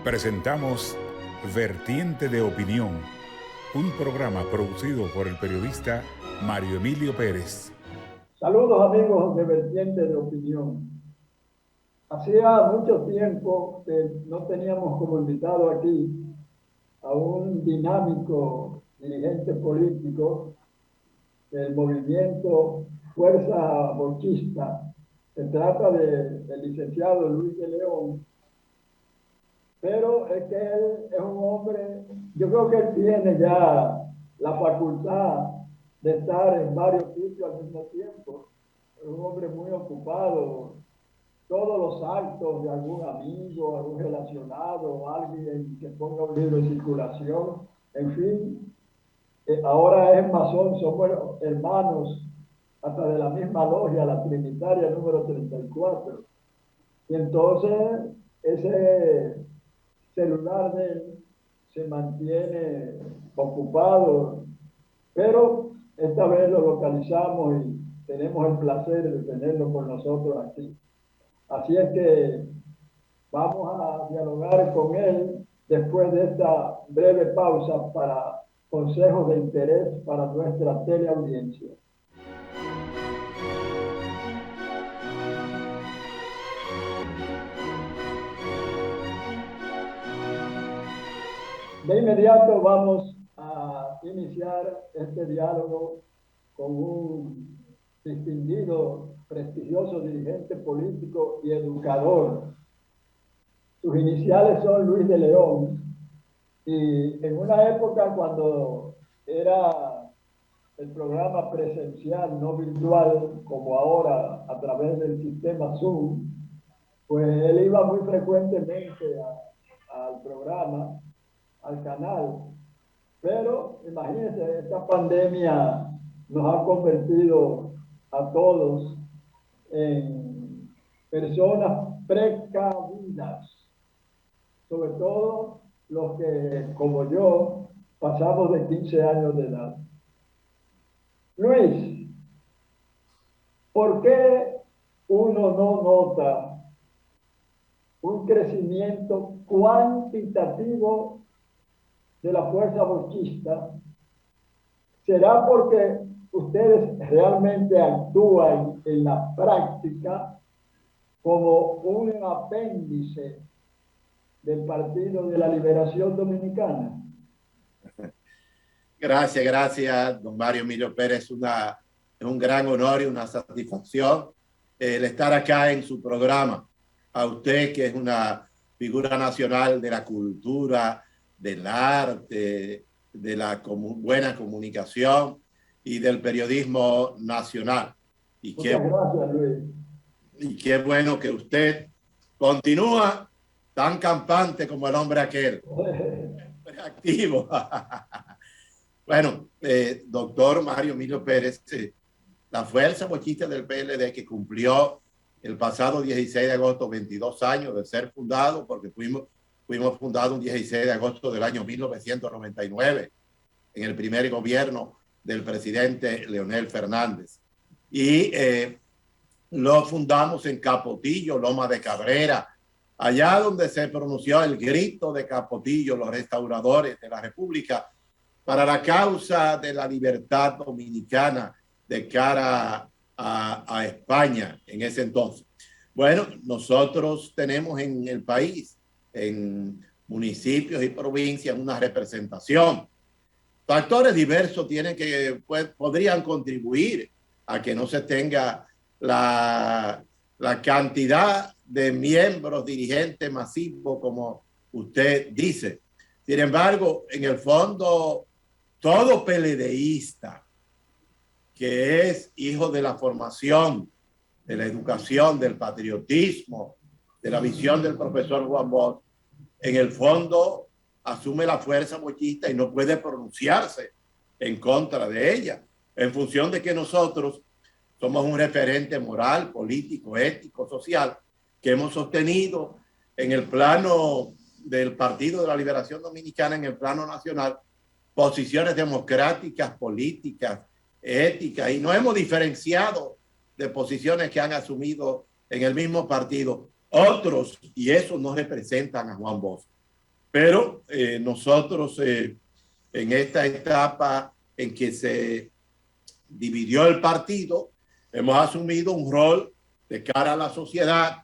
Presentamos Vertiente de Opinión, un programa producido por el periodista Mario Emilio Pérez. Saludos amigos de Vertiente de Opinión. Hacía mucho tiempo que no teníamos como invitado aquí a un dinámico dirigente político del movimiento Fuerza Bochista. Se trata del licenciado Luis de León, pero es que él es un hombre, yo creo que él tiene ya la facultad de estar en varios sitios al mismo tiempo. Es un hombre muy ocupado. Todos los actos de algún amigo, algún relacionado, alguien que ponga un libro en circulación, en fin, ahora es masón, somos hermanos hasta de la misma logia, la Trinitaria número 34. Y entonces ese celular de él se mantiene ocupado, pero esta vez lo localizamos y tenemos el placer de tenerlo con nosotros aquí. Así es que vamos a dialogar con él después de esta breve pausa para consejos de interés para nuestra teleaudiencia. De inmediato vamos a iniciar este diálogo con un distinguido, prestigioso dirigente político y educador. Sus iniciales son Luis de León, y en una época cuando era el programa presencial, no virtual, como ahora a través del sistema Zoom, pues él iba muy frecuentemente al programa, al canal. Pero imagínense, esta pandemia nos ha convertido a todos en personas precavidas, sobre todo los que, como yo, pasamos de 15 años de edad. Luis, ¿por qué uno no nota un crecimiento cuantitativo de la fuerza bochista? ¿Será porque ustedes realmente actúan en la práctica como un apéndice del Partido de la Liberación Dominicana? Gracias, don Mario Emilio Pérez. Es un gran honor y una satisfacción el estar acá en su programa. A usted, que es una figura nacional de la cultura, del arte, de la buena comunicación y del periodismo nacional. Muchas gracias, Luis. Y qué bueno que usted continúa tan campante como el hombre aquel. Activo. Bueno, doctor Mario Emilio Pérez, la fuerza bochista del PLD, que cumplió el pasado 16 de agosto 22 años de ser fundado, porque fuimos fundados un 16 de agosto del año 1999 en el primer gobierno del presidente Leonel Fernández. Y lo fundamos en Capotillo, Loma de Cabrera, allá donde se pronunció el grito de Capotillo, los restauradores de la República, para la causa de la libertad dominicana de cara a España en ese entonces. Bueno, nosotros tenemos en el país, en municipios y provincias, una representación. Factores diversos podrían contribuir a que no se tenga la cantidad de miembros dirigentes masivos como usted dice. Sin embargo, en el fondo, todo PLDista que es hijo de la formación, de la educación, del patriotismo, de la visión del profesor Juan Bosch, en el fondo asume la fuerza bochista y no puede pronunciarse en contra de ella, en función de que nosotros somos un referente moral, político, ético, social, que hemos sostenido en el plano del Partido de la Liberación Dominicana, en el plano nacional, posiciones democráticas, políticas, éticas, y no hemos diferenciado de posiciones que han asumido en el mismo partido otros, y esos no representan a Juan Bosch. Pero nosotros en esta etapa en que se dividió el partido, hemos asumido un rol de cara a la sociedad,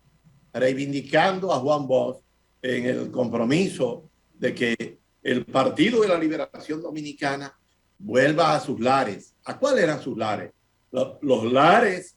reivindicando a Juan Bosch en el compromiso de que el Partido de la Liberación Dominicana vuelva a sus lares. ¿A cuáles eran sus lares? Los lares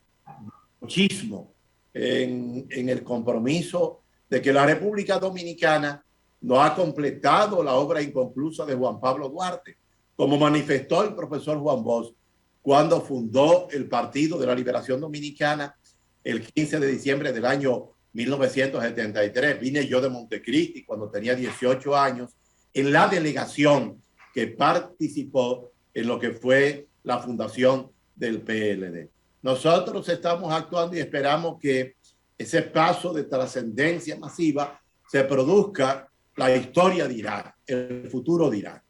bochismo en el compromiso de que la República Dominicana no ha completado la obra inconclusa de Juan Pablo Duarte, como manifestó el profesor Juan Bosch cuando fundó el Partido de la Liberación Dominicana el 15 de diciembre del año 1973. Vine yo de Montecristi cuando tenía 18 años en la delegación que participó en lo que fue la fundación del PLD. Nosotros estamos actuando y esperamos que ese paso de trascendencia masiva se produzca. La historia dirá, el futuro dirá.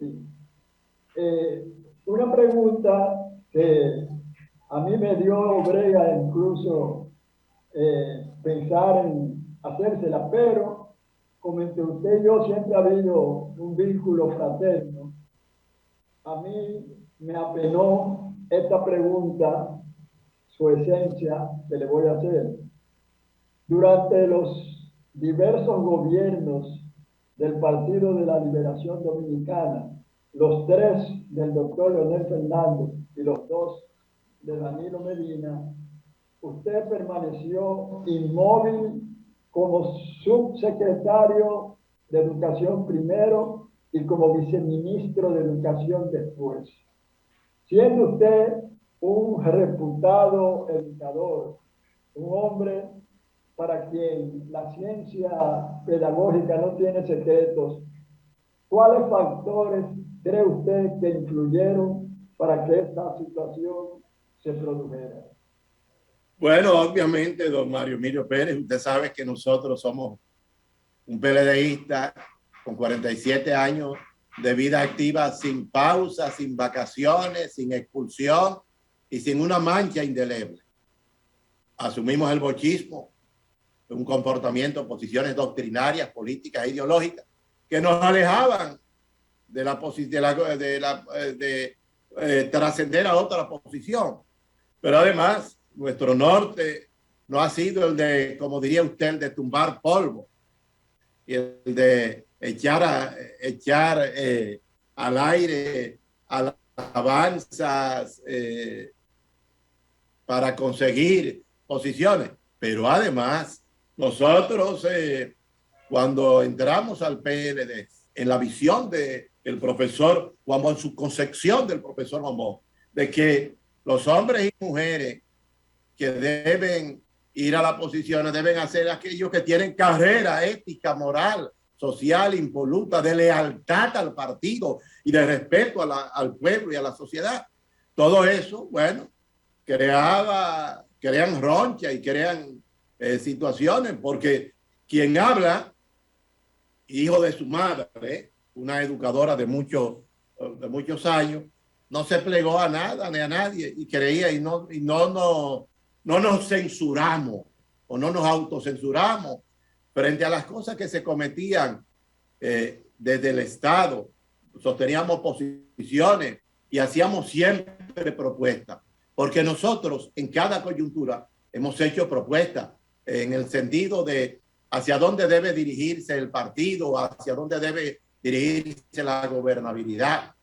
Sí. Una pregunta que a mí me dio brega incluso pensar en hacérsela, pero como entre usted y yo siempre ha habido un vínculo fraterno, a mí me apenó esta pregunta, su esencia, que le voy a hacer. Durante los diversos gobiernos del Partido de la Liberación Dominicana, los 3 del doctor Leonel Fernández y los 2 de Danilo Medina, usted permaneció inmóvil como subsecretario de Educación primero y como viceministro de Educación después, siendo usted un reputado educador, un hombre para quien la ciencia pedagógica no tiene secretos. ¿Cuáles factores cree usted que influyeron para que esta situación se produjera? Bueno, obviamente, don Mario Emilio Pérez, usted sabe que nosotros somos un PLDista con 47 años de vida activa, sin pausa, sin vacaciones, sin expulsión y sin una mancha indeleble. Asumimos el bochismo, un comportamiento, posiciones doctrinarias, políticas e ideológicas que nos alejaban de trascender a otra posición. Pero además, nuestro norte no ha sido el de, como diría usted, el de tumbar polvo y el de echar al aire alabanzas para conseguir posiciones. Pero además, nosotros cuando entramos al PLD, en la visión del profesor Juan Bosch, en su concepción del profesor Juan Bosch, de que los hombres y mujeres que deben ir a las posiciones deben hacer aquellos que tienen carrera ética, moral, social, impoluta, de lealtad al partido y de respeto al pueblo y a la sociedad. Todo eso, bueno, crean roncha y crean situaciones, porque quien habla, hijo de su madre, una educadora de muchos años, no se plegó a nada ni a nadie y creía y no nos censuramos o no nos autocensuramos frente a las cosas que se cometían desde el Estado. Sosteníamos posiciones y hacíamos siempre propuestas, porque nosotros en cada coyuntura hemos hecho propuestas en el sentido de hacia dónde debe dirigirse el partido, hacia dónde debe dirigirse la gobernabilidad.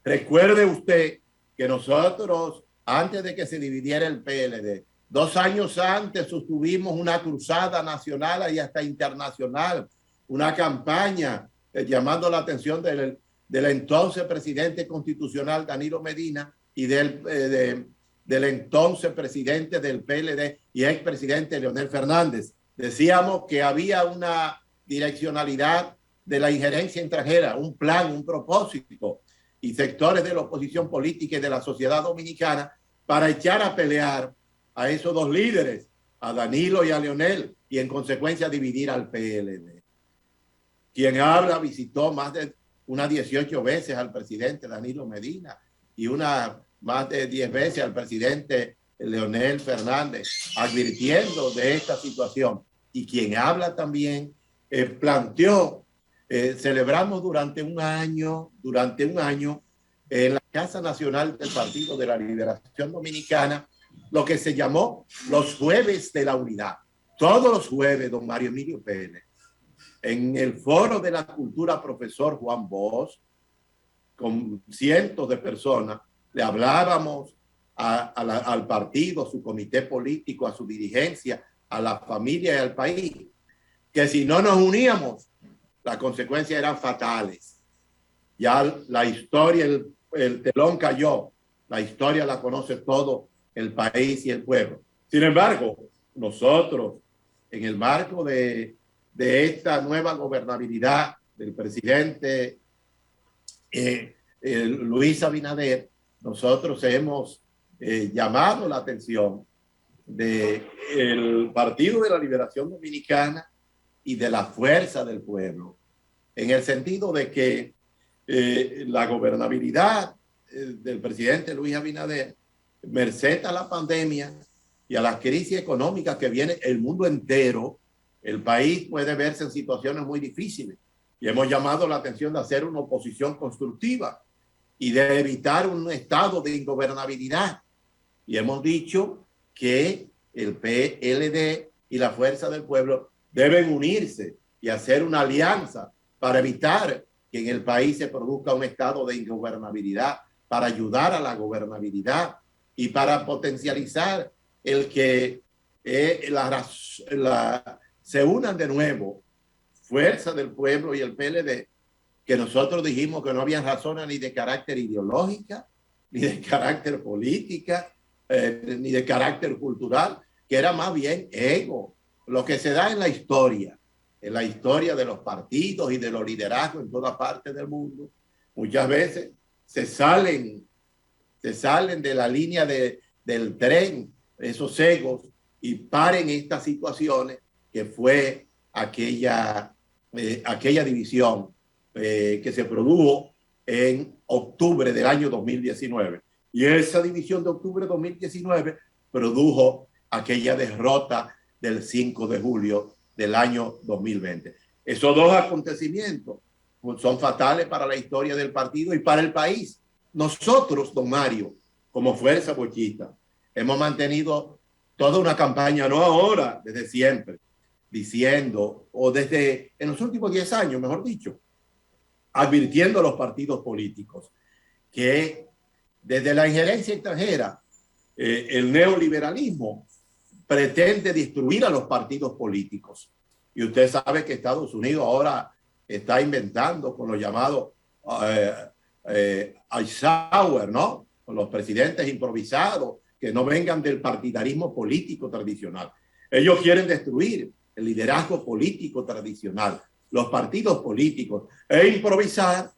Recuerde usted que nosotros, antes de que se dividiera el PLD, 2 años antes sostuvimos una cruzada nacional y hasta internacional, una campaña llamando la atención del entonces presidente constitucional Danilo Medina y del entonces presidente del PLD y expresidente Leonel Fernández. Decíamos que había una direccionalidad de la injerencia extranjera, un plan, un propósito y sectores de la oposición política y de la sociedad dominicana para echar a pelear a esos 2 líderes, a Danilo y a Leonel, y en consecuencia dividir al PLD. Quien habla visitó más de unas 18 veces al presidente Danilo Medina y más de 10 veces al presidente Leonel Fernández, advirtiendo de esta situación. Y quien habla también planteó celebramos durante un año en la Casa Nacional del Partido de la Liberación Dominicana lo que se llamó los Jueves de la Unidad. Todos los jueves, don Mario Emilio Pérez, en el Foro de la Cultura Profesor Juan Bosch, con cientos de personas, le hablábamos al partido, a su comité político, a su dirigencia, a la familia y al país, que si no nos uníamos, las consecuencias eran fatales. Ya la historia, el telón cayó, la historia la conoce todo el país y el pueblo. Sin embargo, nosotros, en el marco de esta nueva gobernabilidad del presidente Luis Abinader, nosotros hemos llamado la atención del Partido de la Liberación Dominicana y de la Fuerza del Pueblo, en el sentido de que la gobernabilidad del presidente Luis Abinader, merced a la pandemia y a las crisis económicas que viene el mundo entero, el país puede verse en situaciones muy difíciles. Y hemos llamado la atención de hacer una oposición constructiva y de evitar un estado de ingobernabilidad. Y hemos dicho que el PLD y la Fuerza del Pueblo deben unirse y hacer una alianza para evitar que en el país se produzca un estado de ingobernabilidad, para ayudar a la gobernabilidad y para potencializar el que se unan de nuevo Fuerza del Pueblo y el PLD, que nosotros dijimos que no había razones ni de carácter ideológica, ni de carácter política, ni de carácter cultural, que era más bien ego, lo que se da en la historia de los partidos y de los liderazgos en toda parte del mundo. Muchas veces se salen de la línea del tren, esos egos, y paren estas situaciones que fue aquella división que se produjo en octubre del año 2019. Y esa división de octubre de 2019 produjo aquella derrota del 5 de julio del año 2020. Esos dos acontecimientos son fatales para la historia del partido y para el país. Nosotros, don Mario, como Fuerza Bochista, hemos mantenido toda una campaña, no ahora, desde siempre, diciendo, o desde en los últimos 10 años, mejor dicho, advirtiendo a los partidos políticos que desde la injerencia extranjera, el neoliberalismo pretende destruir a los partidos políticos. Y usted sabe que Estados Unidos ahora está inventando con lo llamado Eisenhower, ¿no? Con los presidentes improvisados que no vengan del partidarismo político tradicional. Ellos quieren destruir el liderazgo político tradicional, los partidos políticos, e improvisar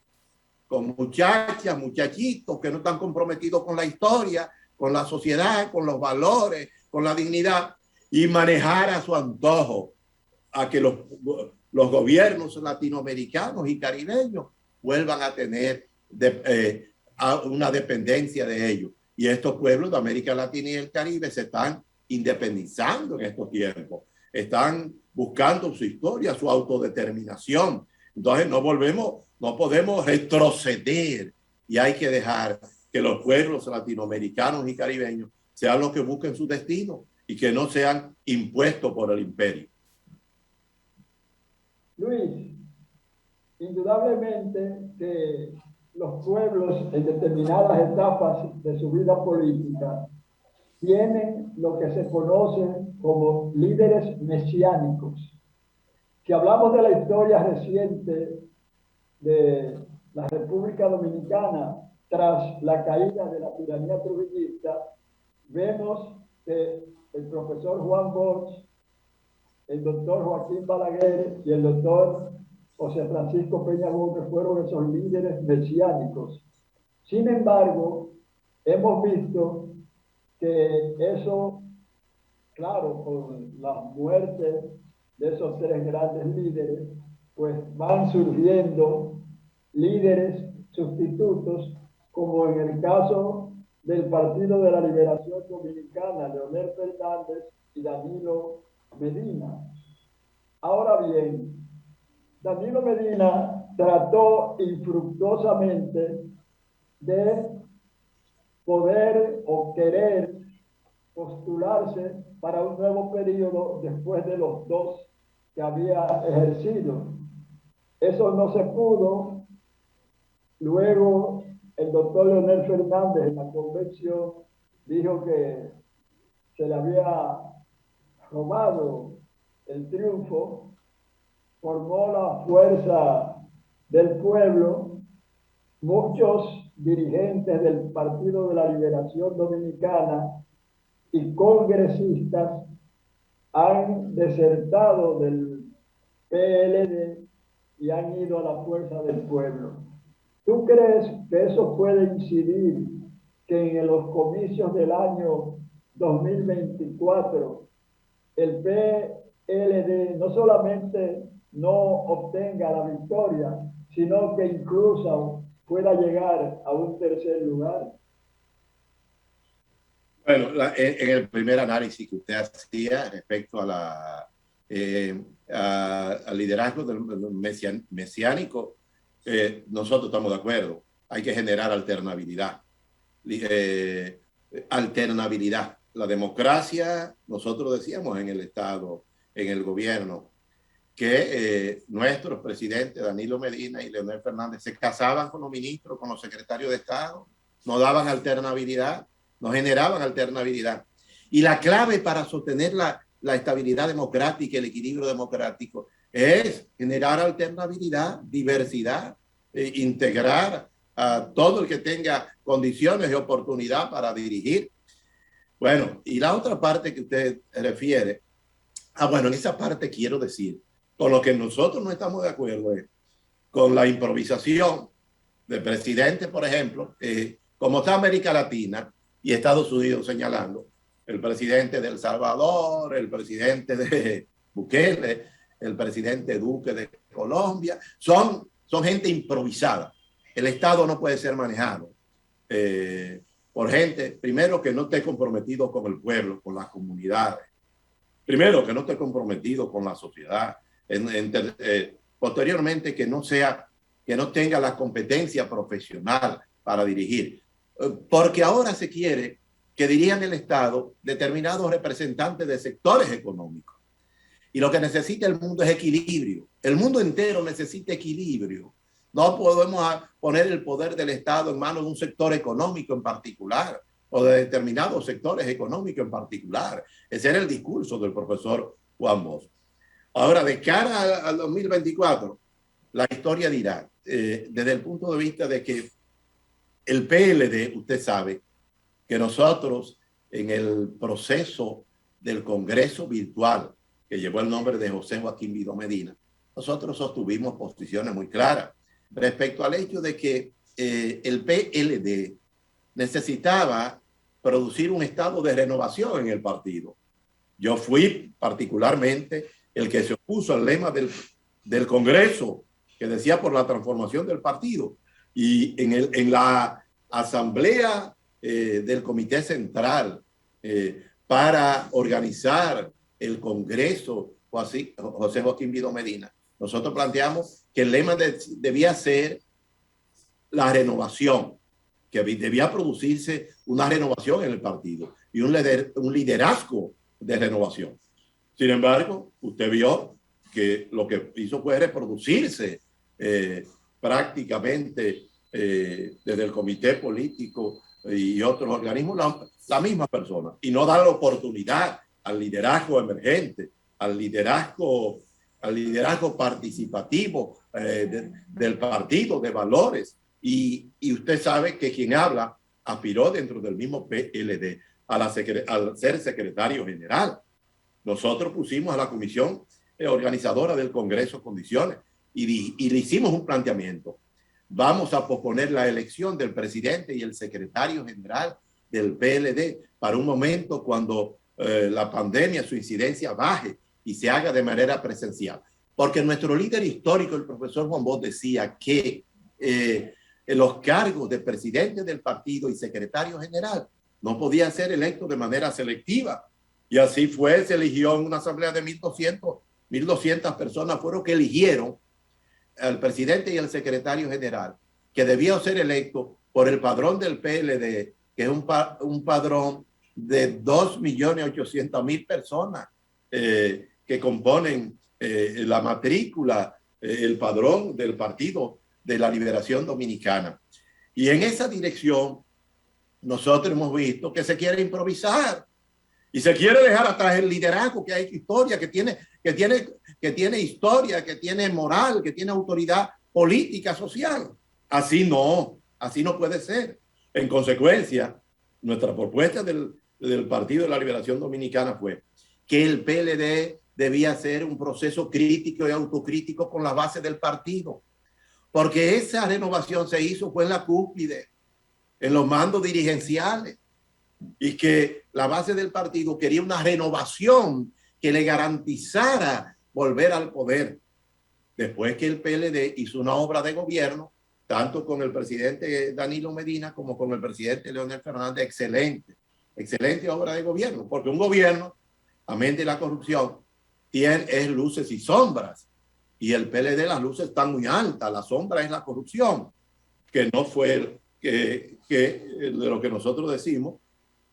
con muchachas, muchachitos que no están comprometidos con la historia, con la sociedad, con los valores, con la dignidad, y manejar a su antojo a que los gobiernos latinoamericanos y caribeños vuelvan a tener una dependencia de ellos. Y estos pueblos de América Latina y el Caribe se están independizando en estos tiempos. Están buscando su historia, su autodeterminación. Entonces no podemos retroceder, y hay que dejar que los pueblos latinoamericanos y caribeños sean los que busquen su destino y que no sean impuestos por el imperio. Luis, indudablemente que los pueblos en determinadas etapas de su vida política tienen lo que se conoce como líderes mesiánicos. Si hablamos de la historia reciente de la República Dominicana tras la caída de la tiranía trujillista, vemos que el profesor Juan Bosch, el doctor Joaquín Balaguer y el doctor José Francisco Peña Gómez fueron esos líderes mesiánicos. Sin embargo, hemos visto que eso, claro, con la muerte de esos tres grandes líderes, pues van surgiendo líderes sustitutos, como en el caso del Partido de la Liberación Dominicana, Leonel Fernández y Danilo Medina. Ahora bien, Danilo Medina trató infructuosamente de poder o querer postularse para un nuevo periodo después de los dos que había ejercido. Eso no se pudo. Luego el doctor Leonel Fernández en la convención dijo que se le había robado el triunfo, formó la fuerza del pueblo. Muchos dirigentes del Partido de la Liberación Dominicana y congresistas han desertado del PLD y han ido a la fuerza del pueblo. ¿Tú crees que eso puede incidir que en los comicios del año 2024 el PLD no solamente no obtenga la victoria, sino que incluso pueda llegar a un tercer lugar? Bueno, en el primer análisis que usted hacía respecto a al liderazgo del mesiánico, nosotros estamos de acuerdo. Hay que generar alternabilidad. Alternabilidad. La democracia, nosotros decíamos en el Estado, en el gobierno, que nuestros presidentes, Danilo Medina y Leonel Fernández, se casaban con los ministros, con los secretarios de Estado, no daban alternabilidad, no generaban alternabilidad. Y la clave para sostener la estabilidad democrática y el equilibrio democrático es generar alternabilidad, diversidad, integrar a todo el que tenga condiciones y oportunidad para dirigir. Bueno, y la otra parte que usted refiere, bueno, en esa parte quiero decir, con lo que nosotros no estamos de acuerdo es con la improvisación del presidente, por ejemplo, como está América Latina y Estados Unidos señalando, el presidente de El Salvador, el presidente de Bukele, el presidente Duque de Colombia, son gente improvisada. El Estado no puede ser manejado por gente, primero, que no esté comprometido con el pueblo, con las comunidades. Primero, que no esté comprometido con la sociedad. Posteriormente, que no tenga la competencia profesional para dirigir. Porque ahora se quiere que dirijan el Estado determinados representantes de sectores económicos. Y lo que necesita el mundo es equilibrio. El mundo entero necesita equilibrio. No podemos poner el poder del Estado en manos de un sector económico en particular o de determinados sectores económicos en particular. Ese era el discurso del profesor Juan Bosch. Ahora, de cara al 2024, la historia dirá, desde el punto de vista de que el PLD, usted sabe que nosotros en el proceso del Congreso Virtual, que llevó el nombre de José Joaquín Vidó Medina, nosotros sostuvimos posiciones muy claras respecto al hecho de que el PLD necesitaba producir un estado de renovación en el partido. Yo fui particularmente el que se opuso al lema del Congreso, que decía por la transformación del partido. Y en la asamblea del Comité Central para organizar el Congreso José Joaquín Vidó Medina, nosotros planteamos que el lema debía ser la renovación, que debía producirse una renovación en el partido y un liderazgo de renovación. Sin embargo, usted vio que lo que hizo fue reproducirse prácticamente desde el comité político y otros organismos, la misma persona, y no dar la oportunidad al liderazgo emergente, al liderazgo participativo del partido, de valores. Y usted sabe que quien habla aspiró dentro del mismo PLD al ser secretario general. Nosotros pusimos a la comisión organizadora del Congreso condiciones y le hicimos un planteamiento. Vamos a posponer la elección del presidente y el secretario general del PLD para un momento cuando la pandemia, su incidencia baje y se haga de manera presencial. Porque nuestro líder histórico, el profesor Juan Bosch, decía que los cargos de presidente del partido y secretario general no podían ser electos de manera selectiva. Y así fue, se eligió en una asamblea de 1.200 personas fueron que eligieron al presidente y al secretario general, que debía ser electo por el padrón del PLD, que es un padrón de 2.800.000 personas que componen la matrícula, el padrón del Partido de la Liberación Dominicana. Y en esa dirección nosotros hemos visto que se quiere improvisar y se quiere dejar atrás el liderazgo que hay historia, que tiene historia, que tiene moral, que tiene autoridad política, social. Así no puede ser. En consecuencia, nuestra propuesta del Partido de la Liberación Dominicana fue que el PLD debía hacer un proceso crítico y autocrítico con la base del partido, porque esa renovación se hizo fue en la cúspide, en los mandos dirigenciales, y que la base del partido quería una renovación que le garantizara volver al poder. Después que el PLD hizo una obra de gobierno, tanto con el presidente Danilo Medina como con el presidente Leonel Fernández, excelente obra de gobierno, porque un gobierno, amén de la corrupción, es luces y sombras, y el PLD las luces están muy altas, la sombra es la corrupción, que no fue de lo que nosotros decimos,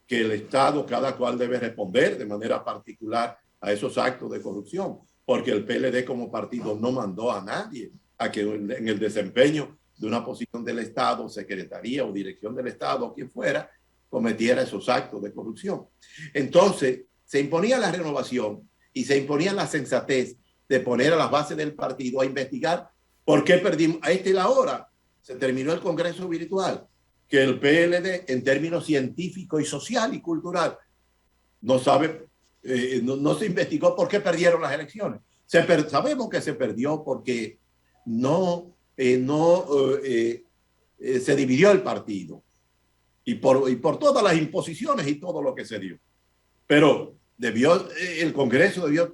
que el Estado cada cual debe responder de manera particular a esos actos de corrupción, porque el PLD como partido no mandó a nadie a que en el desempeño de una posición del Estado, secretaría o dirección del Estado, o quien fuera, cometiera esos actos de corrupción. Entonces, se imponía la renovación y se imponía la sensatez de poner a las bases del partido a investigar por qué perdimos. A esta es la hora. Se terminó el Congreso Virtual, que el PLD, en términos científico y social y cultural, no se investigó por qué perdieron las elecciones. Sabemos que se perdió porque se dividió el partido y por todas las imposiciones y todo lo que se dio. Pero el Congreso debió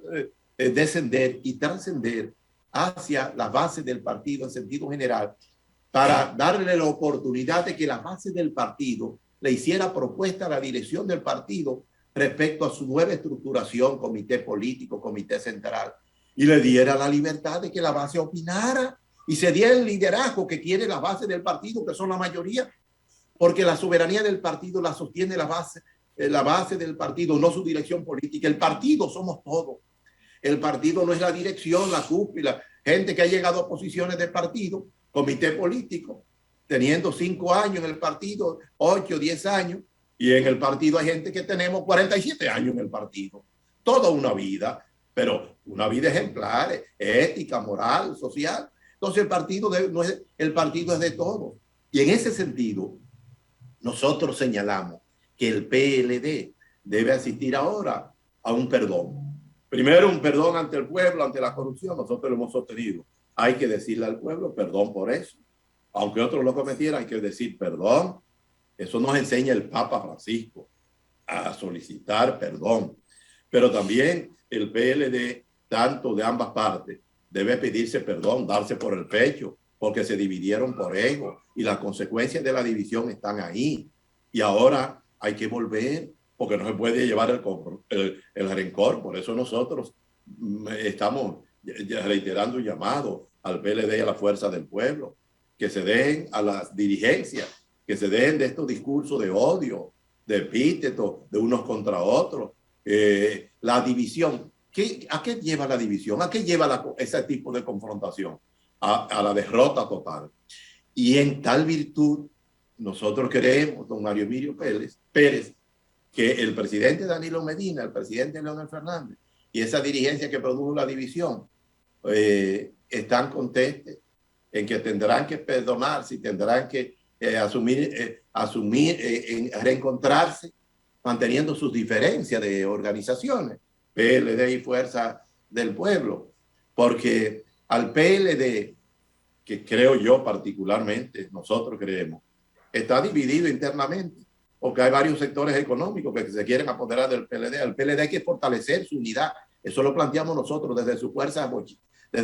descender y trascender hacia las bases del partido en sentido general, para darle la oportunidad de que la base del partido le hiciera propuesta a la dirección del partido respecto a su nueva estructuración, comité político, comité central, y le diera la libertad de que la base opinara y se diera el liderazgo que quiere la base del partido, que son la mayoría, porque la soberanía del partido la sostiene la base del partido, no su dirección política. El partido somos todos. El partido no es la dirección, la cúpula, gente que ha llegado a posiciones de partido, comité político, teniendo 5 años en el partido, 8, 10 años, y en el partido hay gente que tenemos 47 años en el partido. Toda una vida, pero una vida ejemplar, ética, moral, social. Entonces el partido es de todos. Y en ese sentido, nosotros señalamos que el PLD debe asistir ahora a un perdón. Primero, un perdón ante el pueblo, ante la corrupción. Nosotros lo hemos sostenido. Hay que decirle al pueblo perdón por eso. Aunque otros lo cometieran, hay que decir perdón. Eso nos enseña el Papa Francisco, a solicitar perdón. Pero también el PLD, tanto de ambas partes, debe pedirse perdón, darse por el pecho, porque se dividieron por ego y las consecuencias de la división están ahí. Y ahora hay que volver, porque no se puede llevar el rencor. Por eso nosotros estamos reiterando un llamado al PLD y a la fuerza del pueblo, que se dejen a las dirigencias, que se dejen de estos discursos de odio, de epítetos, de unos contra otros. La división, ¿a qué lleva la división? ¿A qué lleva ese tipo de confrontación? A la derrota total. Y en tal virtud, nosotros creemos, don Mario Emilio Pérez, que el presidente Danilo Medina, el presidente Leonel Fernández y esa dirigencia que produjo la división están contestes en que tendrán que perdonarse y tendrán que reencontrarse, manteniendo sus diferencias de organizaciones, PLD y Fuerza del Pueblo, porque al PLD, que creo yo particularmente, nosotros creemos, está dividido internamente, porque hay varios sectores económicos que se quieren apoderar del PLD. Al PLD hay que fortalecer su unidad. Eso lo planteamos nosotros desde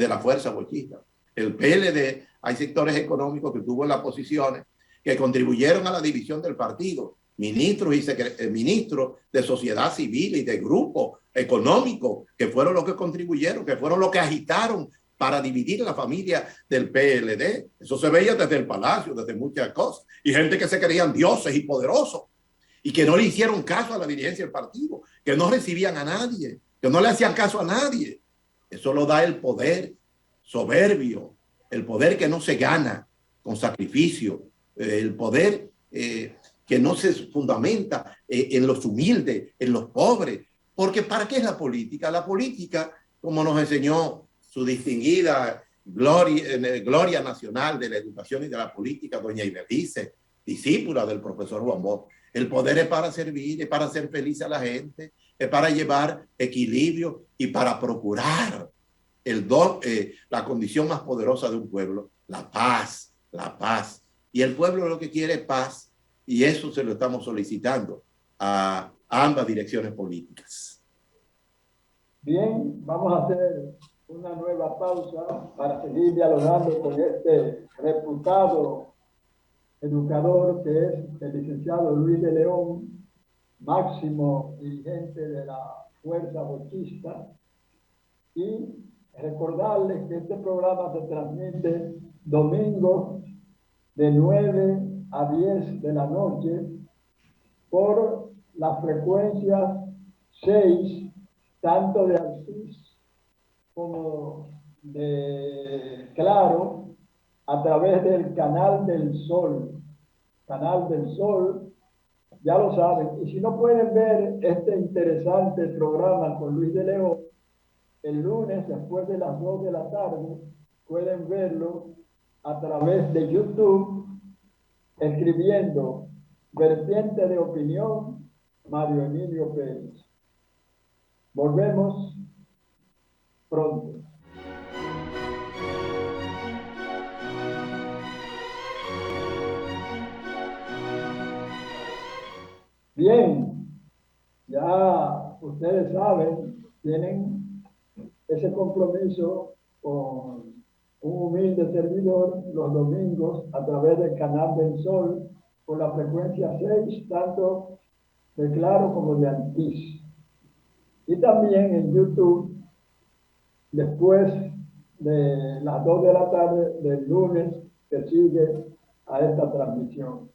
la fuerza bochista. El PLD, hay sectores económicos que tuvo en las posiciones que contribuyeron a la división del partido, ministros y ministros de sociedad civil y de grupos económicos que fueron los que contribuyeron, que fueron los que agitaron para dividir la familia del PLD. Eso se veía desde el palacio, desde muchas cosas. Y gente que se creían dioses y poderosos y que no le hicieron caso a la dirigencia del partido, que no recibían a nadie, que no le hacían caso a nadie. Eso lo da el poder soberbio, el poder que no se gana con sacrificio, el poder que no se fundamenta en los humildes, en los pobres. Porque ¿para qué es la política? La política, como nos enseñó su distinguida Gloria Nacional de la Educación y de la Política, doña Ibelice, discípula del profesor Juan Bosch, el poder es para servir, es para hacer feliz a la gente, es para llevar equilibrio y para procurar la condición más poderosa de un pueblo, la paz, la paz. Y el pueblo lo que quiere es paz, y eso se lo estamos solicitando a ambas direcciones políticas. Bien, vamos a hacer una nueva pausa para seguir dialogando con este reputado educador que es el licenciado Luis de León, máximo dirigente de la Fuerza Bochista, y recordarles que este programa se transmite domingos de 9 a 10 de la noche por las frecuencias 6, tanto de Altis como de Claro, a través del Canal del Sol. Canal del Sol, ya lo saben. Y si no pueden ver este interesante programa con Luis de León, el lunes después de las 2 de la tarde, pueden verlo a través de YouTube, escribiendo Vertiente de Opinión, Mario Emilio Pérez. Volvemos pronto. Bien, ya ustedes saben, tienen ese compromiso con un humilde servidor los domingos a través del Canal del Sol por la frecuencia 6, tanto de Claro como de Altis. Y también en YouTube, después de las 2 de la tarde del lunes, que sigue a esta transmisión.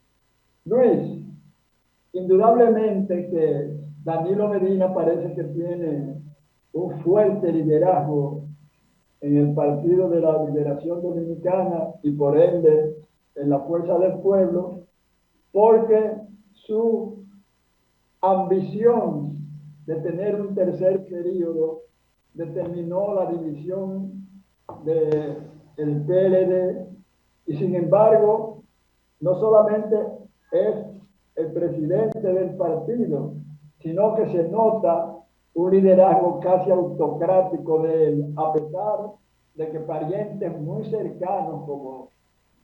Luis, indudablemente que Danilo Medina parece que tiene un fuerte liderazgo en el Partido de la Liberación Dominicana y por ende en la Fuerza del Pueblo, porque su ambición de tener un tercer periodo determinó la división del PLD, y sin embargo no solamente es el presidente del partido, sino que se nota un liderazgo casi autocrático de él, a pesar de que parientes muy cercanos como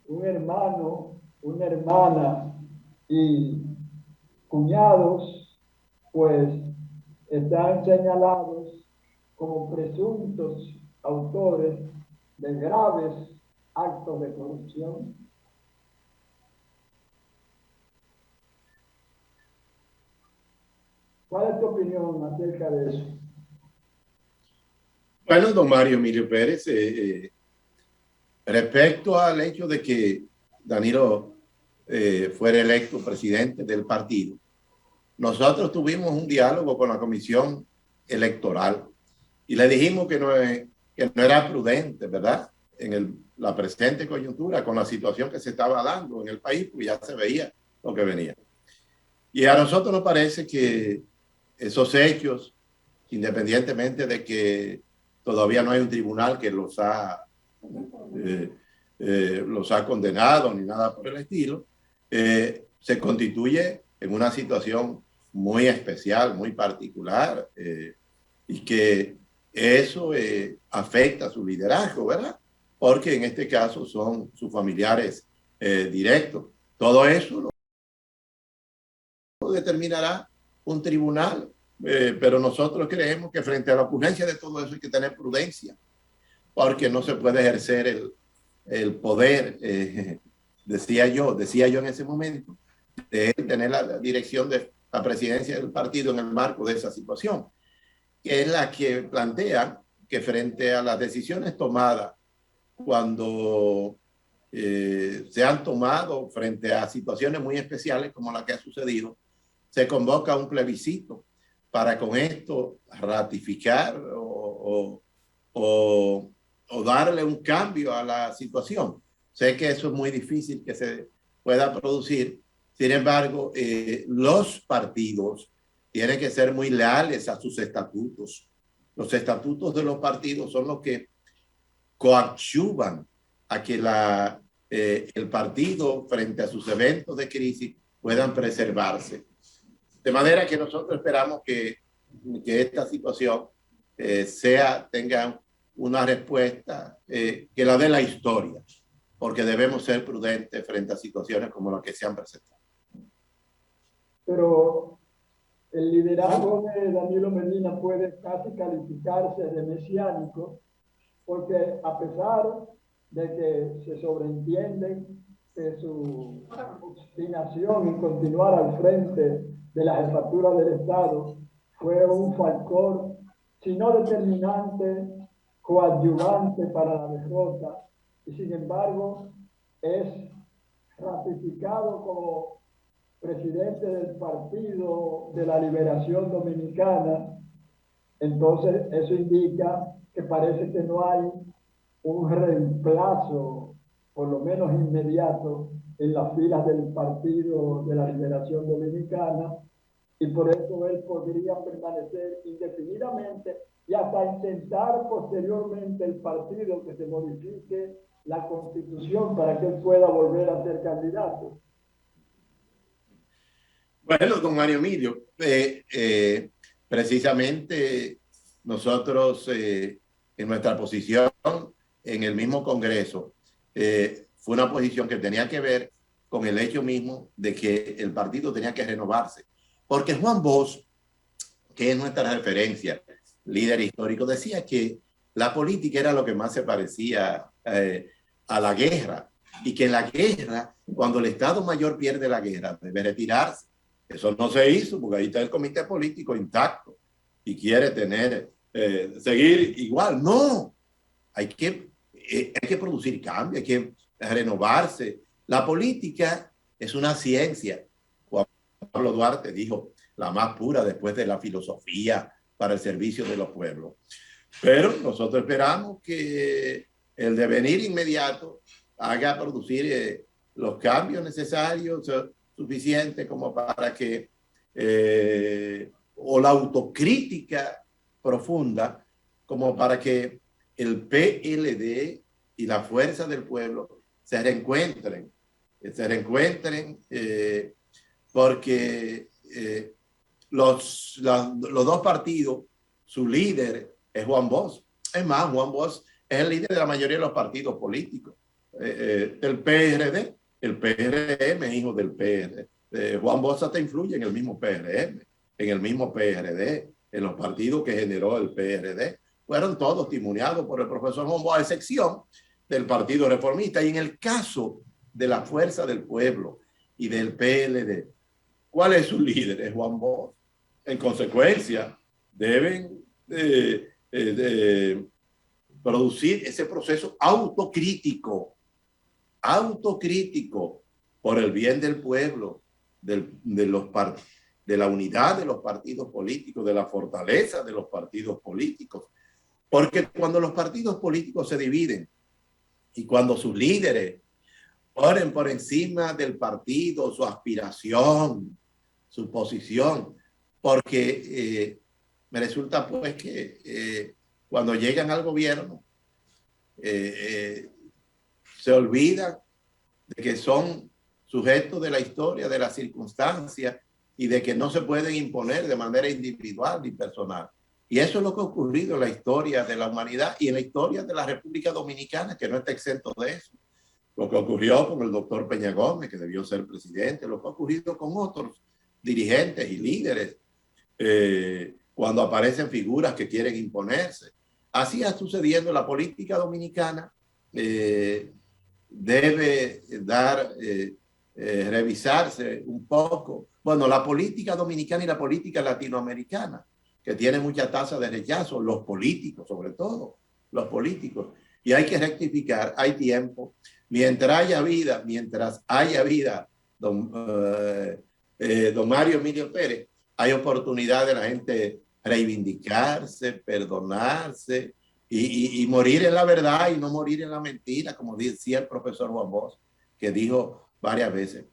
un hermano, una hermana y cuñados, pues están señalados como presuntos autores de graves actos de corrupción. ¿Cuál es tu opinión acerca de eso? Bueno, don Mario Emilio Pérez, respecto al hecho de que Danilo fuera electo presidente del partido, nosotros tuvimos un diálogo con la comisión electoral y le dijimos que no era prudente, ¿verdad?, en la presente coyuntura, con la situación que se estaba dando en el país, porque ya se veía lo que venía. Y a nosotros nos parece que esos hechos, independientemente de que todavía no hay un tribunal que los ha condenado ni nada por el estilo, se constituye en una situación muy especial, muy particular, y que eso afecta su liderazgo, ¿verdad? Porque en este caso son sus familiares directos. Todo eso lo determinará un tribunal, pero nosotros creemos que frente a la ocurrencia de todo eso hay que tener prudencia, porque no se puede ejercer el poder, decía yo en ese momento, de tener la dirección de la presidencia del partido en el marco de esa situación, que es la que plantea que frente a las decisiones tomadas cuando se han tomado frente a situaciones muy especiales como la que ha sucedido, se convoca un plebiscito para con esto ratificar o darle un cambio a la situación. Sé que eso es muy difícil que se pueda producir. Sin embargo, los partidos tienen que ser muy leales a sus estatutos. Los estatutos de los partidos son los que coadyuvan a que el partido, frente a sus eventos de crisis, puedan preservarse. De manera que nosotros esperamos que esta situación tenga una respuesta que la dé la historia, porque debemos ser prudentes frente a situaciones como las que se han presentado. Pero el liderazgo de Danilo Medina puede casi calificarse de mesiánico, porque a pesar de que se sobreentiende que su obstinación en continuar al frente de la jefatura del Estado fue un factor, si no determinante, coadyuvante para la derrota, y sin embargo es ratificado como presidente del Partido de la Liberación Dominicana, entonces eso indica que parece que no hay un reemplazo, por lo menos inmediato, en las filas del Partido de la Liberación Dominicana, y por eso él podría permanecer indefinidamente y hasta intentar posteriormente el partido que se modifique la Constitución para que él pueda volver a ser candidato. Bueno, don Mario Emilio, precisamente nosotros en nuestra posición en el mismo Congreso fue una posición que tenía que ver con el hecho mismo de que el partido tenía que renovarse. Porque Juan Bosch, que es nuestra referencia, líder histórico, decía que la política era lo que más se parecía a la guerra, y que en la guerra, cuando el Estado Mayor pierde la guerra, debe retirarse. Eso no se hizo, porque ahí está el comité político intacto y quiere seguir igual. No, hay que producir cambio, hay que renovarse. La política es una ciencia. Juan Pablo Duarte dijo, la más pura después de la filosofía para el servicio de los pueblos. Pero nosotros esperamos que el devenir inmediato haga producir los cambios necesarios, suficientes como para que, o la autocrítica profunda, como para que el PLD y la fuerza del pueblo se reencuentren, porque los dos partidos, su líder es Juan Bosch. Es más, Juan Bosch es el líder de la mayoría de los partidos políticos, del PRD. El PRM es hijo del PRD. Juan Bosch hasta influye en el mismo PRM, en el mismo PRD, en los partidos que generó el PRD. Fueron todos testimoniados por el profesor Juan Bosch, a excepción del Partido Reformista. Y en el caso de la Fuerza del Pueblo y del PLD, ¿cuál es su líder? Es Juan Bosch. En consecuencia, deben producir ese proceso autocrítico por el bien del pueblo, de la unidad de los partidos políticos, de la fortaleza de los partidos políticos. Porque cuando los partidos políticos se dividen y cuando sus líderes ponen por encima del partido su aspiración, su posición, porque me resulta pues que cuando llegan al gobierno se olvidan de que son sujetos de la historia, de las circunstancias, y de que no se pueden imponer de manera individual y personal. Y eso es lo que ha ocurrido en la historia de la humanidad y en la historia de la República Dominicana, que no está exento de eso. Lo que ocurrió con el doctor Peña Gómez, que debió ser presidente, lo que ha ocurrido con otros dirigentes y líderes, cuando aparecen figuras que quieren imponerse. Así está sucediendo. La política dominicana debe revisarse un poco. Bueno, la política dominicana y la política latinoamericana, que tiene mucha tasa de rechazo, los políticos, sobre todo, los políticos. Y hay que rectificar, hay tiempo. Mientras haya vida, don Mario Emilio Pérez, hay oportunidad de la gente reivindicarse, perdonarse y morir en la verdad y no morir en la mentira, como decía el profesor Juan Bosch, que dijo varias veces,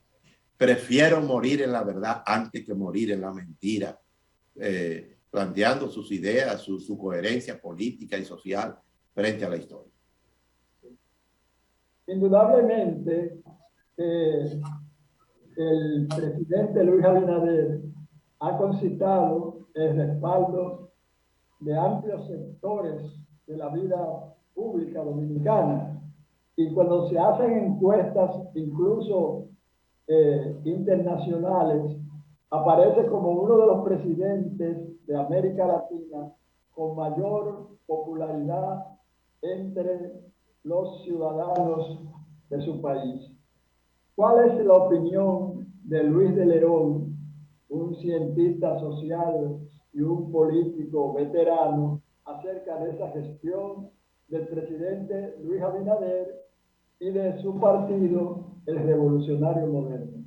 prefiero morir en la verdad antes que morir en la mentira, planteando sus ideas, su coherencia política y social frente a la historia. Indudablemente, el presidente Luis Abinader ha concitado el respaldo de amplios sectores de la vida pública dominicana. Y cuando se hacen encuestas, incluso internacionales, aparece como uno de los presidentes de América Latina con mayor popularidad entre los ciudadanos de su país. ¿Cuál es la opinión de Luis de Lerón, un cientista social y un político veterano, acerca de esa gestión del presidente Luis Abinader y de su partido, el Revolucionario Moderno?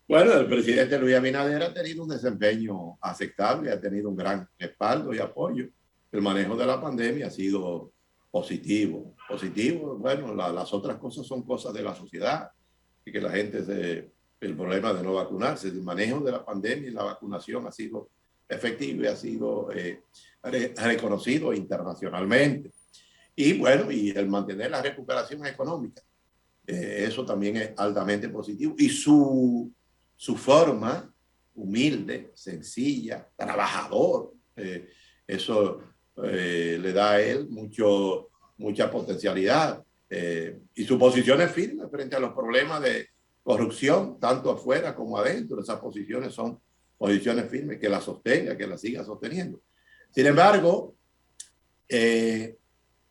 Bueno, el presidente Luis Abinader ha tenido un desempeño aceptable, ha tenido un gran respaldo y apoyo. El manejo de la pandemia ha sido positivo. Bueno, las otras cosas son cosas de la sociedad y que la gente el problema de no vacunarse, el manejo de la pandemia y la vacunación ha sido efectivo y ha sido reconocido internacionalmente. Y bueno, y el mantener la recuperación económica, eso también es altamente positivo. Y su forma humilde, sencilla, trabajador, eso le da a él mucha potencialidad. Y su posición es firme frente a los problemas de corrupción, tanto afuera como adentro. Esas posiciones son posiciones firmes, que la sostenga, que la siga sosteniendo. Sin embargo, el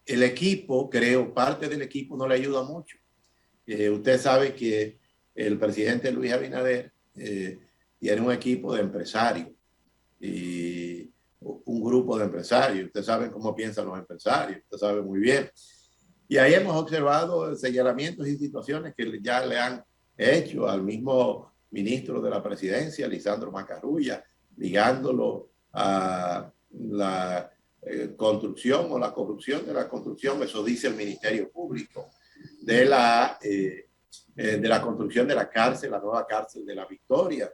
equipo, parte del equipo no le ayuda mucho. Usted sabe que el presidente Luis Abinader tiene un equipo de empresarios y un grupo de empresarios. Usted sabe cómo piensan los empresarios, usted sabe muy bien. Y ahí hemos observado señalamientos y situaciones que ya le han hecho al mismo ministro de la presidencia, Lisandro Macarrulla, ligándolo a la construcción o la corrupción de la construcción, eso dice el Ministerio Público, de la construcción de la cárcel, la nueva cárcel de la Victoria,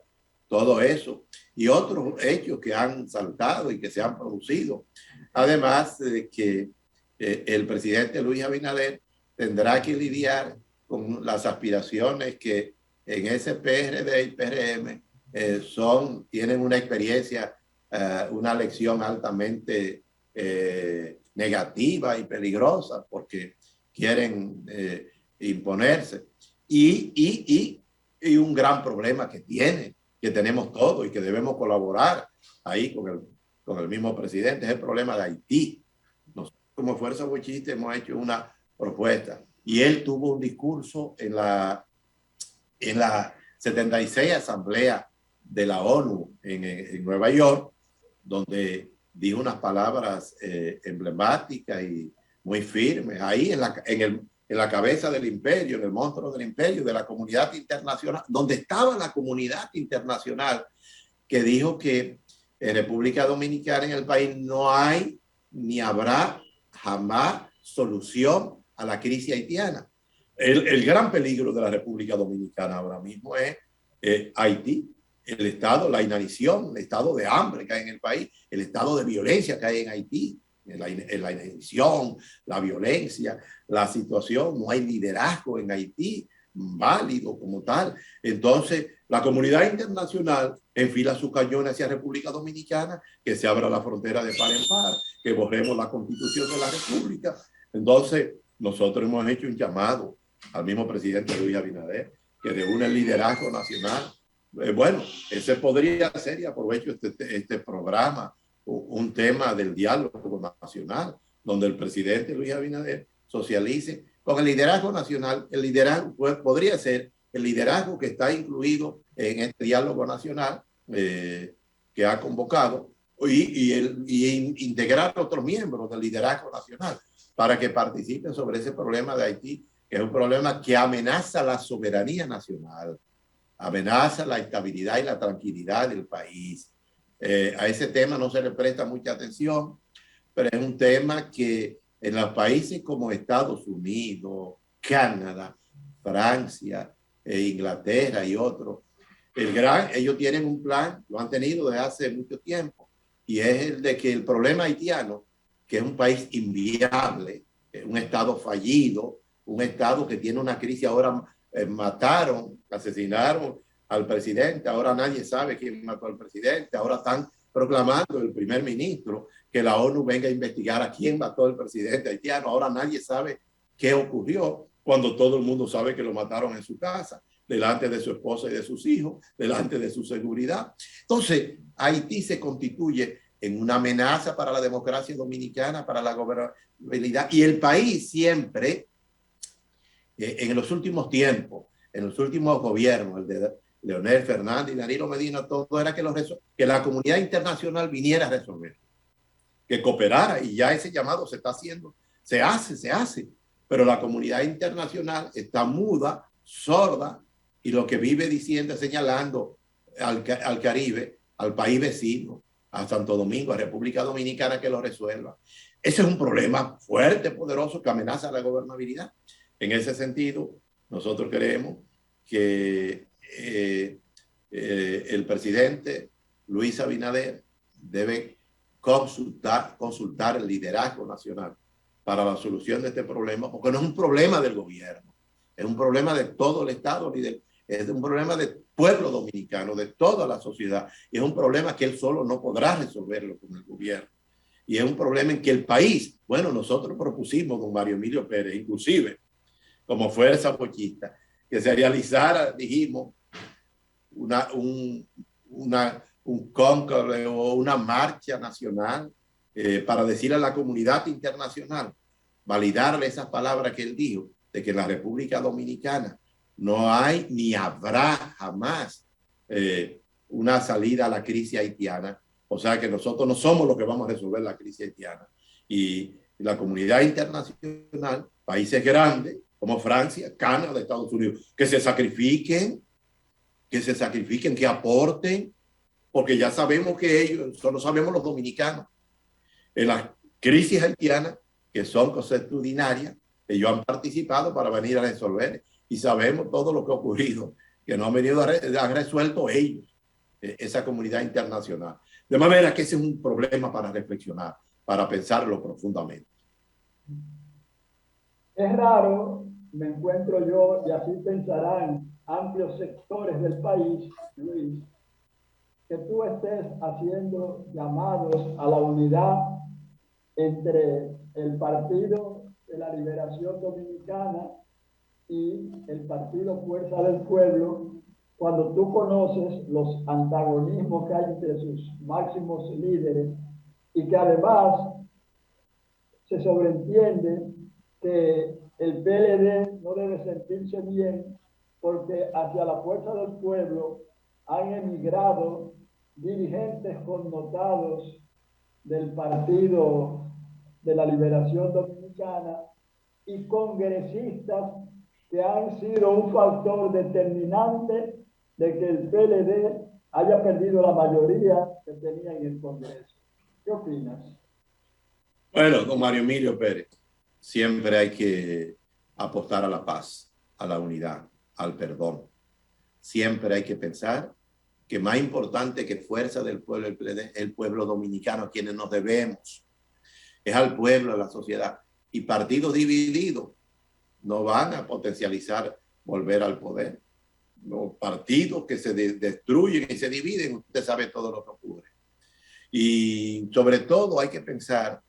todo eso y otros hechos que han saltado y que se han producido. Además de que el presidente Luis Abinader tendrá que lidiar con las aspiraciones que en ese PRD y PRM tienen una experiencia, una lección altamente negativa y peligrosa, porque quieren imponerse. Y un gran problema que tenemos todos y que debemos colaborar ahí con el mismo presidente, es el problema de Haití. Nosotros como Fuerza Bochista hemos hecho una propuesta y él tuvo un discurso en la 76 Asamblea de la ONU en Nueva York, donde dijo unas palabras emblemáticas y muy firmes, ahí en la cabeza del imperio, en el monstruo del imperio, de la comunidad internacional, donde estaba la comunidad internacional, que dijo que en República Dominicana, en el país, no hay ni habrá jamás solución a la crisis haitiana. El gran peligro de la República Dominicana ahora mismo es Haití, el estado, la inanición, el estado de hambre que hay en el país, el estado de violencia que hay en Haití, la inanición, la violencia, la situación, no hay liderazgo en Haití válido como tal. Entonces, la comunidad internacional enfila su cañón hacia República Dominicana, que se abra la frontera de par en par, que borremos la constitución de la República. Entonces, nosotros hemos hecho un llamado al mismo presidente Luis Abinader, que reúne el liderazgo nacional. Bueno, ese podría ser, y aprovecho este programa, un tema del diálogo nacional, donde el presidente Luis Abinader socialice con el liderazgo nacional. El liderazgo podría ser el liderazgo que está incluido en este diálogo nacional, que ha convocado y integrar a otros miembros del liderazgo nacional para que participen sobre ese problema de Haití, que es un problema que amenaza la soberanía nacional, amenaza la estabilidad y la tranquilidad del país. A ese tema no se le presta mucha atención, pero es un tema que en los países como Estados Unidos, Canadá, Francia, Inglaterra y otros, ellos tienen un plan, lo han tenido desde hace mucho tiempo, y es el de que el problema haitiano, que es un país inviable, un estado fallido, un estado que tiene una crisis ahora, mataron, asesinaron al presidente, ahora nadie sabe quién mató al presidente, ahora están proclamando el primer ministro que la ONU venga a investigar a quién mató al presidente haitiano, ahora nadie sabe qué ocurrió cuando todo el mundo sabe que lo mataron en su casa, delante de su esposa y de sus hijos, delante de su seguridad. Entonces, Haití se constituye en una amenaza para la democracia dominicana, para la gobernabilidad, y el país siempre, en los últimos tiempos, en los últimos gobiernos, el de Leonel Fernández y Danilo Medina, todo era que la comunidad internacional viniera a resolver, que cooperara, y ya ese llamado se está haciendo, se hace, pero la comunidad internacional está muda, sorda, y lo que vive diciendo, señalando al Caribe, al país vecino, a Santo Domingo, a República Dominicana, que lo resuelva. Ese es un problema fuerte, poderoso, que amenaza la gobernabilidad. En ese sentido, nosotros creemos que el presidente Luis Abinader debe consultar el liderazgo nacional para la solución de este problema, porque no es un problema del gobierno, es un problema de todo el Estado, es un problema del pueblo dominicano, de toda la sociedad, y es un problema que él solo no podrá resolverlo con el gobierno. Y es un problema en que el país, bueno, nosotros propusimos, don Mario Emilio Pérez, inclusive como fuerza bochista, que se realizara, dijimos, un cónclave o una marcha nacional para decirle a la comunidad internacional, validarle esas palabras que él dijo, de que en la República Dominicana no hay ni habrá jamás una salida a la crisis haitiana. O sea que nosotros no somos los que vamos a resolver la crisis haitiana. Y la comunidad internacional, países grandes como Francia, Canadá, Estados Unidos, que se sacrifiquen, que aporten, porque ya sabemos que ellos, solo sabemos los dominicanos, en las crisis haitianas, que son consuetudinarias, ellos han participado para venir a resolver, y sabemos todo lo que ha ocurrido, que no han venido han resuelto ellos, esa comunidad internacional. De manera que ese es un problema para reflexionar, para pensarlo profundamente. Es raro, me encuentro yo, y así pensarán amplios sectores del país, Luis, que tú estés haciendo llamados a la unidad entre el Partido de la Liberación Dominicana y el Partido Fuerza del Pueblo, cuando tú conoces los antagonismos que hay entre sus máximos líderes y que además se sobreentiende que el PLD no debe sentirse bien porque hacia la Fuerza del Pueblo han emigrado dirigentes connotados del Partido de la Liberación Dominicana y congresistas que han sido un factor determinante de que el PLD haya perdido la mayoría que tenía en el Congreso. ¿Qué opinas? Bueno, don Mario Emilio Pérez, siempre hay que apostar a la paz, a la unidad, al perdón. Siempre hay que pensar que más importante que fuerza del pueblo, el pueblo dominicano, a quienes nos debemos, es al pueblo, a la sociedad. Y partidos divididos no van a potencializar volver al poder. Los partidos que se destruyen y se dividen, usted sabe todo lo que ocurre. Y sobre todo hay que pensar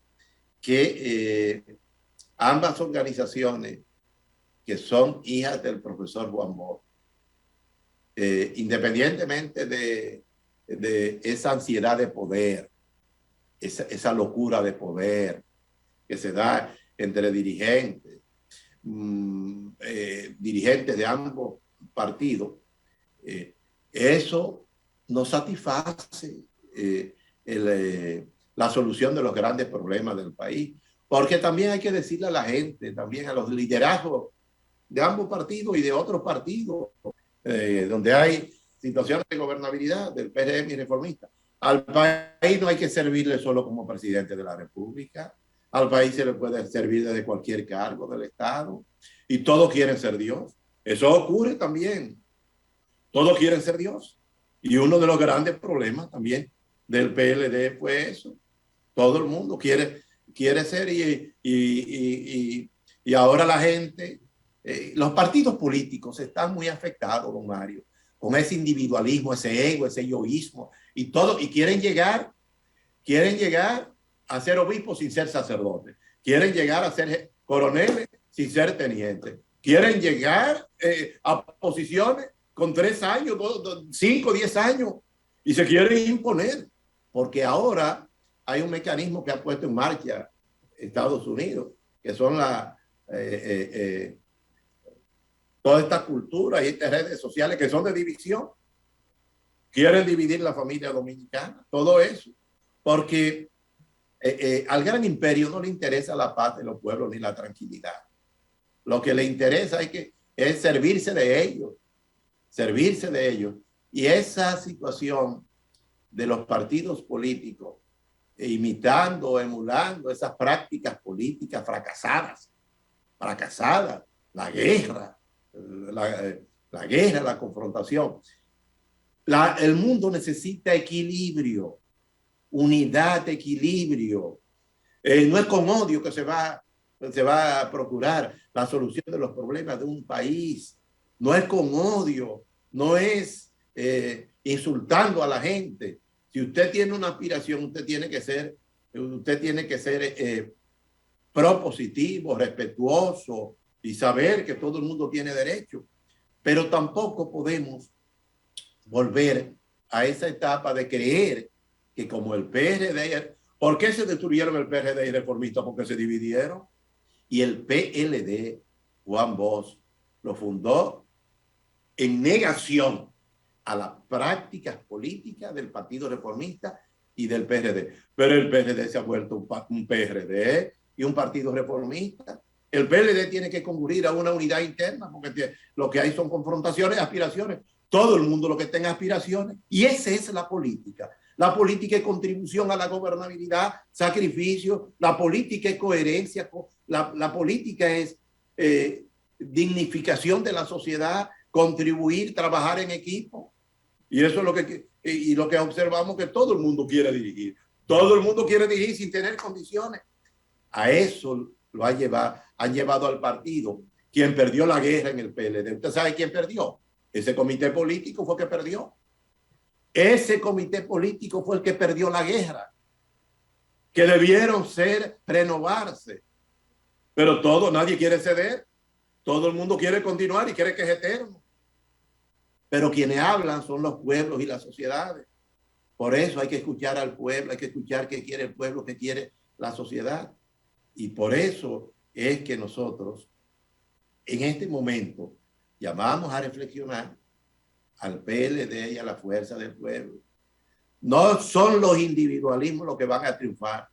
que ambas organizaciones que son hijas del profesor Juan Bosch, independientemente de esa ansiedad de poder, esa locura de poder que se da entre dirigentes, dirigentes de ambos partidos, eso no satisface la solución de los grandes problemas del país. Porque también hay que decirle a la gente, también a los liderazgos de ambos partidos y de otros partidos, donde hay situaciones de gobernabilidad del PRM y reformista. Al país no hay que servirle solo como presidente de la República. Al país se le puede servir desde cualquier cargo del Estado. Y todos quieren ser Dios. Eso ocurre también. Todos quieren ser Dios. Y uno de los grandes problemas también del PLD fue eso. Todo el mundo quiere ser y ahora la gente, los partidos políticos están muy afectados, don Mario, con ese individualismo, ese ego, ese egoísmo y todo, y quieren llegar a ser obispos sin ser sacerdotes, quieren llegar a ser coroneles sin ser tenientes, quieren llegar a posiciones con 3 años, 5, 10 años, y se quieren imponer, porque ahora hay un mecanismo que ha puesto en marcha Estados Unidos, que son toda esta cultura y estas redes sociales que son de división. Quieren dividir la familia dominicana, todo eso, porque al gran imperio no le interesa la paz de los pueblos ni la tranquilidad. Lo que le interesa es servirse de ellos. Y esa situación de los partidos políticos imitando, emulando esas prácticas políticas fracasadas, la guerra, la confrontación. El mundo necesita equilibrio, unidad, equilibrio. No es con odio que se va a procurar la solución de los problemas de un país. No es con odio, no es insultando a la gente. Si usted tiene una aspiración, usted tiene que ser propositivo, respetuoso y saber que todo el mundo tiene derecho. Pero tampoco podemos volver a esa etapa de creer que como el PRD, ¿por qué se destruyeron el PRD y reformista? Porque se dividieron. Y el PLD, Juan Bosch, lo fundó en negación a las prácticas políticas del Partido Reformista y del PRD. Pero el PRD se ha vuelto un PRD y un partido reformista. El PLD tiene que concurrir a una unidad interna porque lo que hay son confrontaciones, aspiraciones. Todo el mundo lo que tenga aspiraciones. Y esa es la política. La política es contribución a la gobernabilidad, sacrificio. La política es coherencia. La política es dignificación de la sociedad, contribuir, trabajar en equipo. Y eso es lo que observamos, que todo el mundo quiere dirigir. Todo el mundo quiere dirigir sin tener condiciones. A eso han llevado al partido. Quien perdió la guerra en el PLD. ¿Usted sabe quién perdió? Ese comité político fue el que perdió. Ese comité político fue el que perdió la guerra. Que debieron renovarse. Pero nadie quiere ceder. Todo el mundo quiere continuar y quiere que es eterno. Pero quienes hablan son los pueblos y las sociedades. Por eso hay que escuchar al pueblo, hay que escuchar qué quiere el pueblo, qué quiere la sociedad. Y por eso es que nosotros, en este momento, llamamos a reflexionar al PLD y a la fuerza del pueblo. No son los individualismos los que van a triunfar.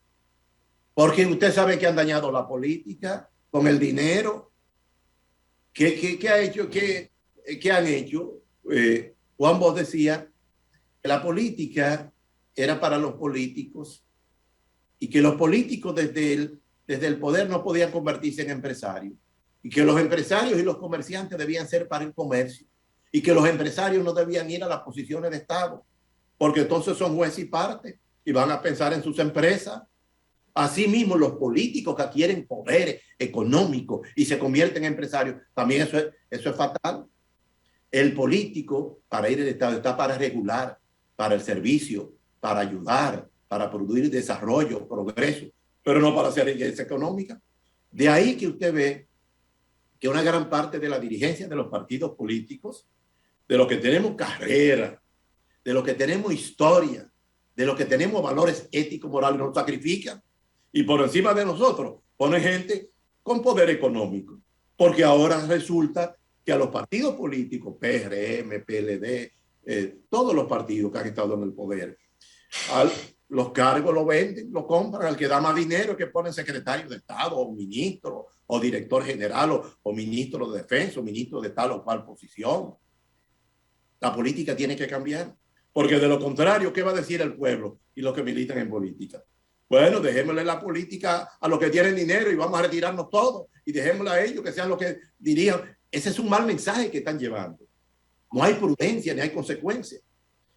Porque usted sabe que han dañado la política con el dinero. ¿Qué han hecho? Juan Bosch decía que la política era para los políticos y que los políticos desde el poder no podían convertirse en empresarios y que los empresarios y los comerciantes debían ser para el comercio y que los empresarios no debían ir a las posiciones de Estado porque entonces son juez y parte y van a pensar en sus empresas. Asimismo, los políticos que adquieren poder económico y se convierten en empresarios, también eso es fatal. El político, para ir al Estado, está para regular, para el servicio, para ayudar, para producir desarrollo, progreso, pero no para hacer riqueza económica. De ahí que usted ve que una gran parte de la dirigencia de los partidos políticos, de los que tenemos carrera, de los que tenemos historia, de los que tenemos valores éticos, morales, nos sacrifican. Y por encima de nosotros pone gente con poder económico. Porque ahora resulta que a los partidos políticos, PRM, PLD, todos los partidos que han estado en el poder, Los cargos lo venden, lo compran, al que da más dinero que pone secretario de Estado o ministro o director general o ministro de defensa o ministro de tal o cual posición. La política tiene que cambiar, porque de lo contrario, ¿qué va a decir el pueblo y los que militan en política? Bueno, dejémosle la política a los que tienen dinero y vamos a retirarnos todos y dejémosle a ellos que sean los que dirían. Ese es un mal mensaje que están llevando. No hay prudencia ni hay consecuencias.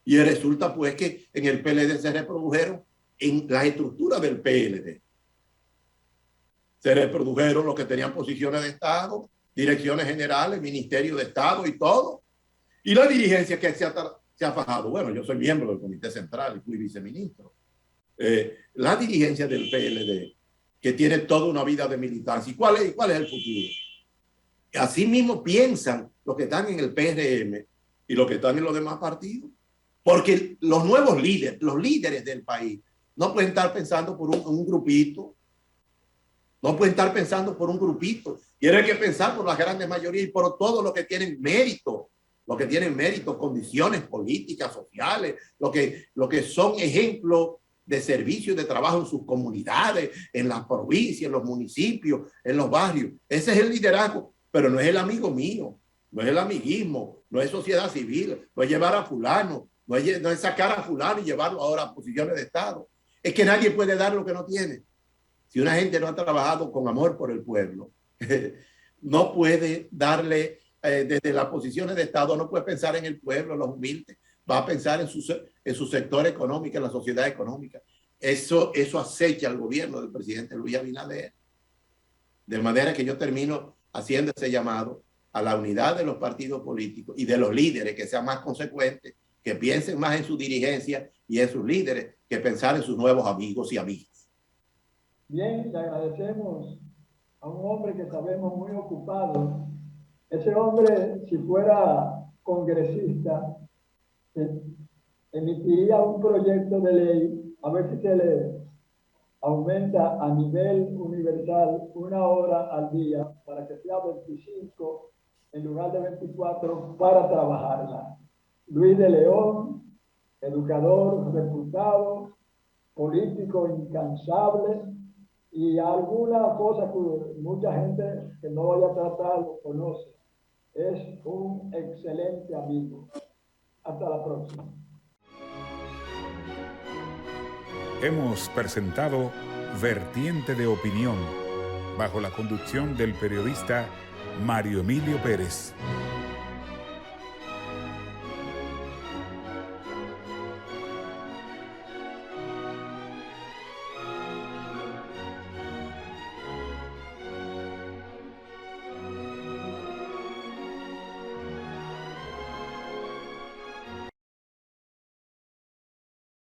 Y resulta pues que en el PLD se reprodujeron en la estructura del PLD. Se reprodujeron los que tenían posiciones de Estado, direcciones generales, ministerio de Estado y todo. Y la dirigencia que se ha fajado. Bueno, yo soy miembro del Comité Central y fui viceministro. La dirigencia del PLD, que tiene toda una vida de militancia. ¿Y cuál es el futuro? Así mismo piensan los que están en el PRM y los que están en los demás partidos. Porque los nuevos líderes, los líderes del país, no pueden estar pensando por un grupito. No pueden estar pensando por un grupito. Tienen que pensar por la grande mayoría y por todos los que tienen mérito. Los que tienen mérito, condiciones políticas, sociales, los que son ejemplos de servicio y de trabajo en sus comunidades, en las provincias, en los municipios, en los barrios. Ese es el liderazgo, pero no es el amigo mío, no es el amiguismo, no es sociedad civil, no es llevar a fulano, no es sacar a fulano y llevarlo ahora a posiciones de Estado. Es que nadie puede dar lo que no tiene. Si una gente no ha trabajado con amor por el pueblo, no puede darle desde las posiciones de Estado, no puede pensar en el pueblo, los humildes, va a pensar en su sector económico, en la sociedad económica. Eso acecha al gobierno del presidente Luis Abinader. De manera que yo termino haciendo ese llamado a la unidad de los partidos políticos y de los líderes, que sean más consecuentes, que piensen más en su dirigencia y en sus líderes, que pensar en sus nuevos amigos y amigas. Bien, le agradecemos a un hombre que sabemos muy ocupado. Ese hombre, si fuera congresista, emitiría un proyecto de ley a ver si se le aumenta a nivel universal 1 hora al día para que sea 25 en lugar de 24 para trabajarla. Luis de León, educador reputado, político incansable y alguna cosa que mucha gente que no vaya a tratar lo conoce. Es un excelente amigo. Hasta la próxima. Hemos presentado Vertiente de Opinión, bajo la conducción del periodista Mario Emilio Pérez.